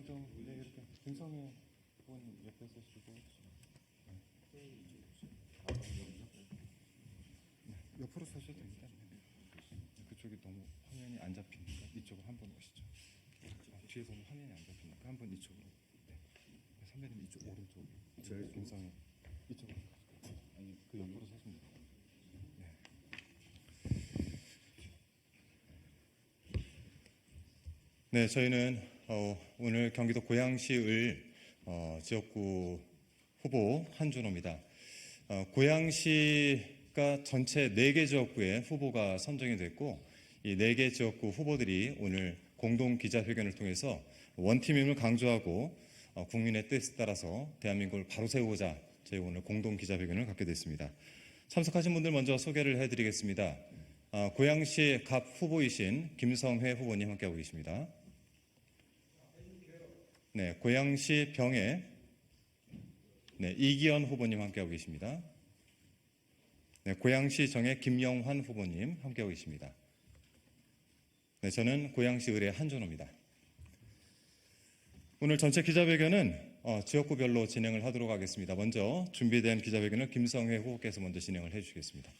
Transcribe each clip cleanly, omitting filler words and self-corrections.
좀 이렇게 김성애 의원 옆에 서시고 옆으로 서셔도 됩니다. 그쪽이 너무 화면이 안 잡히니까 이쪽으로 한번 오시죠. 뒤에서는 화면이 안 잡히니까 한번 이쪽으로. 네. 선배님 이쪽 오른쪽. 제 김성애 이쪽으로. 아니 그 옆으로 서시면 돼요. 네, 저희는 오늘 경기도 고양시을 지역구 후보 한준호입니다. 고양시가 전체 4개 지역구에 후보가 선정이 됐고 이 4개 지역구 후보들이 오늘 공동 기자회견을 통해서 원팀임을 강조하고 국민의 뜻에 따라서 대한민국을 바로 세우고자 저희 오늘 공동 기자회견을 갖게 됐습니다. 참석하신 분들 먼저 소개를 해드리겠습니다. 고양시 갑 후보이신 김성회 후보님 함께하고 계십니다. 네, 고양시 병에 이기현 후보님 함께하고 계십니다. 네, 고양시 정의 김영환 후보님 함께하고 계십니다. 네, 저는 고양시 의뢰 한준호입니다. 오늘 전체 기자회견은 지역구별로 진행을 하도록 하겠습니다. 먼저 준비된 기자회견을 김성회 후보께서 먼저 진행을 해주시겠습니다.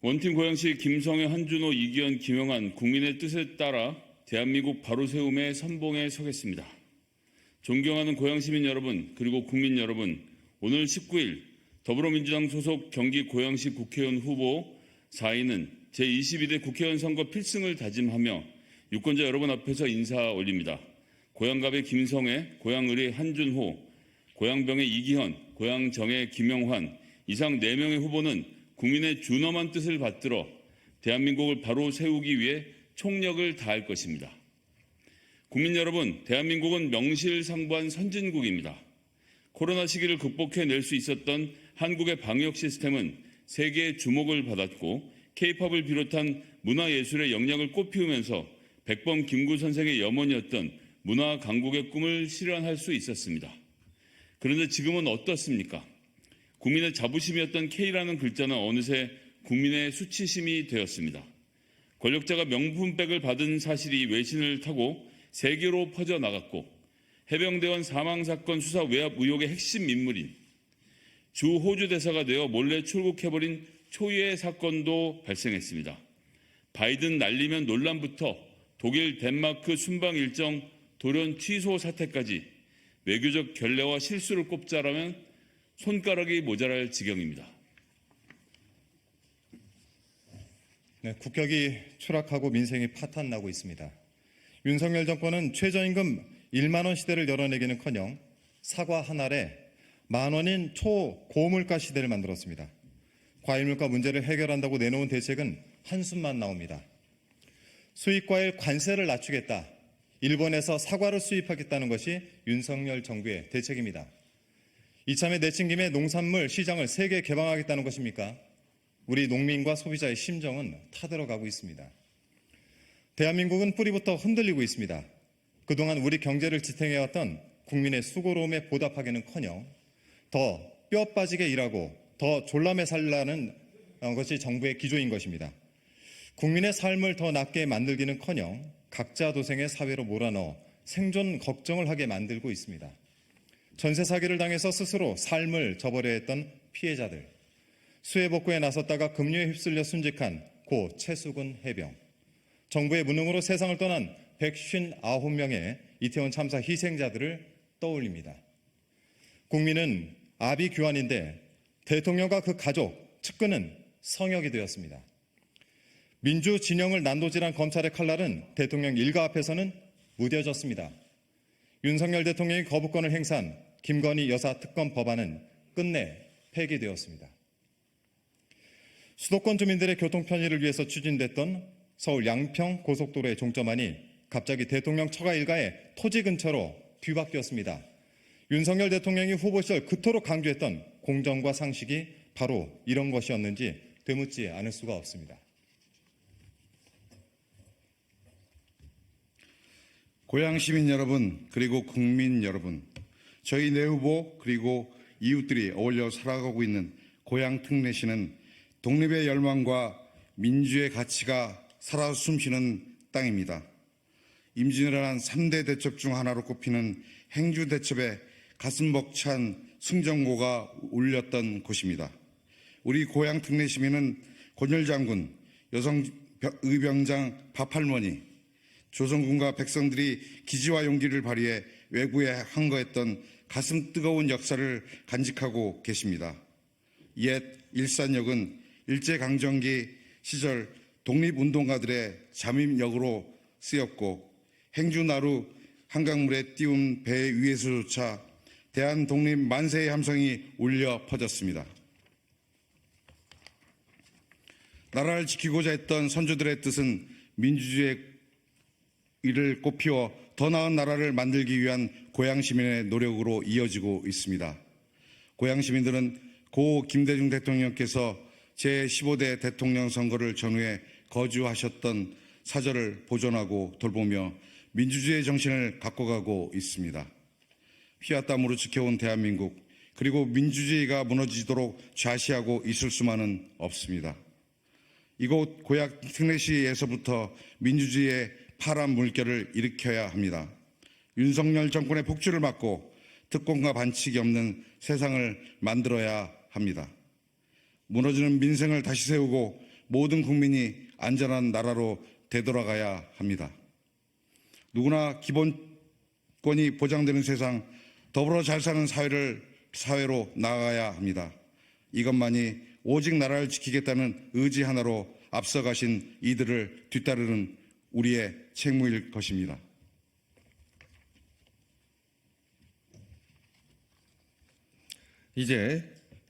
원팀 고양시 김성회, 한준호, 이기현, 김영환 국민의 뜻에 따라 대한민국 바로 세움의 선봉에 서겠습니다. 존경하는 고양시민 여러분 그리고 국민 여러분, 오늘 19일 더불어민주당 소속 경기 고양시 국회의원 후보 4인은 제22대 국회의원 선거 필승을 다짐하며 유권자 여러분 앞에서 인사 올립니다. 고양갑의 김성회, 고양을의 한준호, 고양병의 이기현, 고양정의 김영환 이상 4명의 후보는 국민의 준엄한 뜻을 받들어 대한민국을 바로 세우기 위해 총력을 다할 것입니다. 국민 여러분, 대한민국은 명실상부한 선진국입니다. 코로나 시기를 극복해낼 수 있었던 한국의 방역 시스템은 세계의 주목을 받았고 K-팝을 비롯한 문화예술의 역량을 꽃피우면서 백범 김구 선생의 염원이었던 문화 강국의 꿈을 실현할 수 있었습니다. 그런데 지금은 어떻습니까? 국민의 자부심이었던 K라는 글자는 어느새 국민의 수치심이 되었습니다. 권력자가 명품백을 받은 사실이 외신을 타고 세계로 퍼져나갔고 해병대원 사망사건 수사 외압 의혹의 핵심 인물인 주 호주 대사가 되어 몰래 출국해버린 초유의 사건도 발생했습니다. 바이든 날리면 논란부터 독일, 덴마크 순방 일정 돌연 취소 사태까지 외교적 결례와 실수를 꼽자라면 손가락이 모자랄 지경입니다. 네, 국격이 추락하고 민생이 파탄나고 있습니다. 윤석열 정권은 최저임금 1만 원 시대를 열어내기는커녕 사과 한 알에 10,000원인 초고물가 시대를 만들었습니다. 과일물가 문제를 해결한다고 내놓은 대책은 한숨만 나옵니다. 수입과일 관세를 낮추겠다. 일본에서 사과를 수입하겠다는 것이 윤석열 정부의 대책입니다. 이참에 내친 김에 농산물 시장을 세계 개방하겠다는 것입니까? 우리 농민과 소비자의 심정은 타들어가고 있습니다. 대한민국은 뿌리부터 흔들리고 있습니다. 그동안 우리 경제를 지탱해왔던 국민의 수고로움에 보답하기는커녕 더 뼈 빠지게 일하고 더 졸라매 살라는 것이 정부의 기조인 것입니다. 국민의 삶을 더 낫게 만들기는커녕 각자 도생의 사회로 몰아넣어 생존 걱정을 하게 만들고 있습니다. 전세 사기를 당해서 스스로 삶을 저버려 했던 피해자들, 수해 복구에 나섰다가 급류에 휩쓸려 순직한 고 최수근 해병, 정부의 무능으로 세상을 떠난 159명의 이태원 참사 희생자들을 떠올립니다. 국민은 아비규환인데 대통령과 그 가족, 측근은 성역이 되었습니다. 민주 진영을 난도질한 검찰의 칼날은 대통령 일가 앞에서는 무뎌졌습니다. 윤석열 대통령이 거부권을 행사한 김건희 여사 특검 법안은 끝내 폐기되었습니다. 수도권 주민들의 교통 편의를 위해서 추진됐던 서울 양평 고속도로의 종점안이 갑자기 대통령 처가 일가의 토지 근처로 뒤바뀌었습니다. 윤석열 대통령이 후보 시절 그토록 강조했던 공정과 상식이 바로 이런 것이었는지 되묻지 않을 수가 없습니다. 고양 시민 여러분 그리고 국민 여러분, 저희 내 후보 그리고 이웃들이 어울려 살아가고 있는 고양 특례시는 독립의 열망과 민주의 가치가 살아 숨쉬는 땅입니다. 임진왜란 3대 대첩 중 하나로 꼽히는 행주 대첩에 가슴 벅찬 승전고가 울렸던 곳입니다. 우리 고향 특례 시민은 권율 장군, 여성 의병장 밥할머니, 조선군과 백성들이 기지와 용기를 발휘해 왜구에 항거했던 가슴 뜨거운 역사를 간직하고 계십니다. 옛 일산역은 일제강점기 시절 독립운동가들의 잠입역으로 쓰였고 행주나루 한강물에 띄운 배 위에서조차 대한독립 만세의 함성이 울려 퍼졌습니다. 나라를 지키고자 했던 선조들의 뜻은 민주주의를 꽃피워 더 나은 나라를 만들기 위한 고향 시민의 노력으로 이어지고 있습니다. 고향 시민들은 고 김대중 대통령께서 제15대 대통령 선거를 전후해 거주하셨던 사절을 보존하고 돌보며 민주주의의 정신을 가꿔가고 있습니다. 피와 땀으로 지켜온 대한민국, 그리고 민주주의가 무너지도록 좌시하고 있을 수만은 없습니다. 이곳 고향 특례시에서부터 민주주의의 파란 물결을 일으켜야 합니다. 윤석열 정권의 폭주를 막고 특권과 반칙이 없는 세상을 만들어야 합니다. 무너지는 민생을 다시 세우고 모든 국민이 안전한 나라로 되돌아가야 합니다. 누구나 기본권이 보장되는 세상, 더불어 잘 사는 사회로 나아가야 합니다. 이것만이 오직 나라를 지키겠다는 의지 하나로 앞서가신 이들을 뒤따르는 우리의 책무일 것입니다. 이제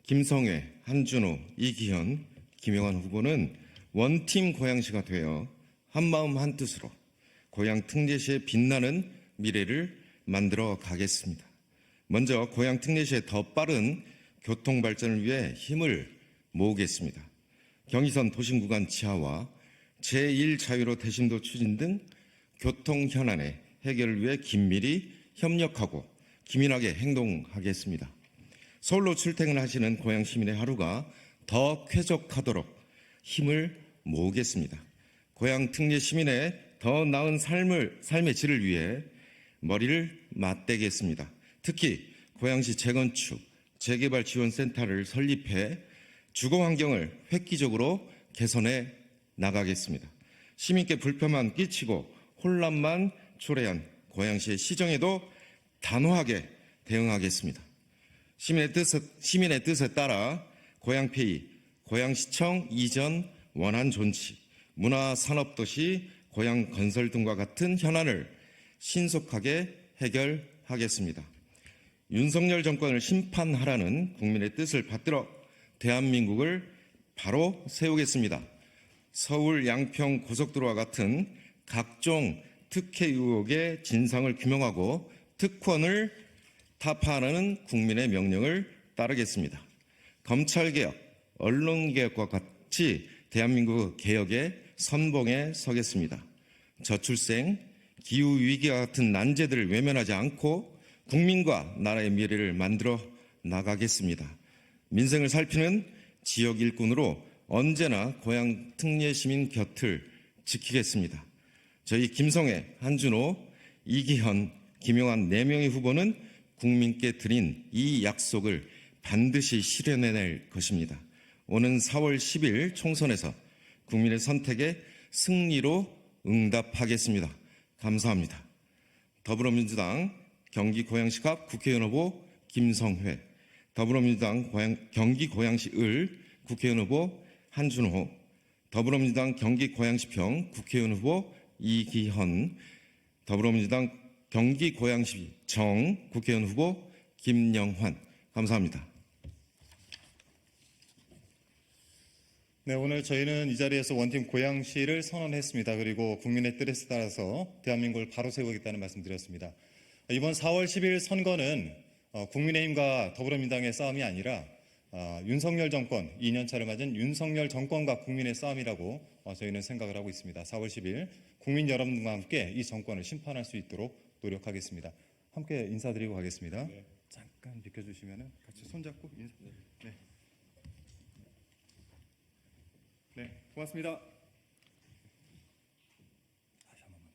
김성회, 한준호, 이기현, 김영환 후보는 원팀 고양시가 되어 한마음 한뜻으로 고향 특례시의 빛나는 미래를 만들어 가겠습니다. 먼저 고향 특례시의 더 빠른 교통 발전을 위해 힘을 모으겠습니다. 경의선 도심구간 지하와 제1자유로 대심도 추진 등 교통 현안의 해결을 위해 긴밀히 협력하고 기민하게 행동하겠습니다. 서울로 출퇴근하시는 고향 시민의 하루가 더 쾌적하도록 힘을 모으겠습니다. 고향 특례 시민의 더 나은 삶의 질을 위해 머리를 맞대겠습니다. 특히 고양시 재건축, 재개발 지원센터를 설립해 주거 환경을 획기적으로 개선해 나가겠습니다. 시민께 불편만 끼치고 혼란만 초래한 고양시의 시정에도 단호하게 대응하겠습니다. 시민의 뜻에 따라 고양폐의, 고양시청 이전 원안 존치, 문화산업도시 고양 건설 등과 같은 현안을 신속하게 해결하겠습니다. 윤석열 정권을 심판하라는 국민의 뜻을 받들어 대한민국을 바로 세우겠습니다. 서울 양평 고속도로와 같은 각종 특혜 의혹의 진상을 규명하고 특권을 타파하는 국민의 명령을 따르겠습니다. 검찰개혁, 언론개혁과 같이 대한민국 개혁의 선봉에 서겠습니다. 저출생, 기후위기와 같은 난제들을 외면하지 않고 국민과 나라의 미래를 만들어 나가겠습니다. 민생을 살피는 지역 일꾼으로 언제나 고향 특례 시민 곁을 지키겠습니다. 저희 김성회, 한준호, 이기현, 김용환 4명의 후보는 국민께 드린 이 약속을 반드시 실현해낼 것입니다. 오는 4월 10일 총선에서 국민의 선택에 승리로 응답하겠습니다. 감사합니다. 더불어민주당 경기 고양시갑 국회의원 후보 김성회, 더불어민주당 경기 고양시 을 국회의원 후보 한준호, 더불어민주당 경기 고양시평 국회의원 후보 이기현, 더불어민주당 경기 고양시 정 국회의원 후보 김영환. 감사합니다. 네, 오늘 저희는 이 자리에서 원팀 고양시를 선언했습니다. 그리고 국민의 뜻에 따라서 대한민국을 바로 세우겠다는 말씀드렸습니다. 이번 4월 10일 선거는 국민의힘과 더불어민주당의 싸움이 아니라 윤석열 정권, 2년차를 맞은 윤석열 정권과 국민의 싸움이라고 저희는 생각을 하고 있습니다. 4월 10일 국민 여러분과 함께 이 정권을 심판할 수 있도록 노력하겠습니다. 함께 인사드리고 가겠습니다. 네. 잠깐 비켜주시면 같이 손잡고 인사. 네. 네, 고맙습니다. 다시 한 번만.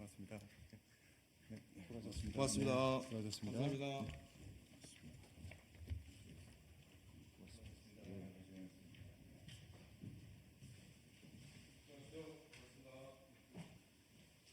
고맙습니다. 네, 수고하셨습니다. 고맙습니다. 수고하셨습니다. 감사합니다.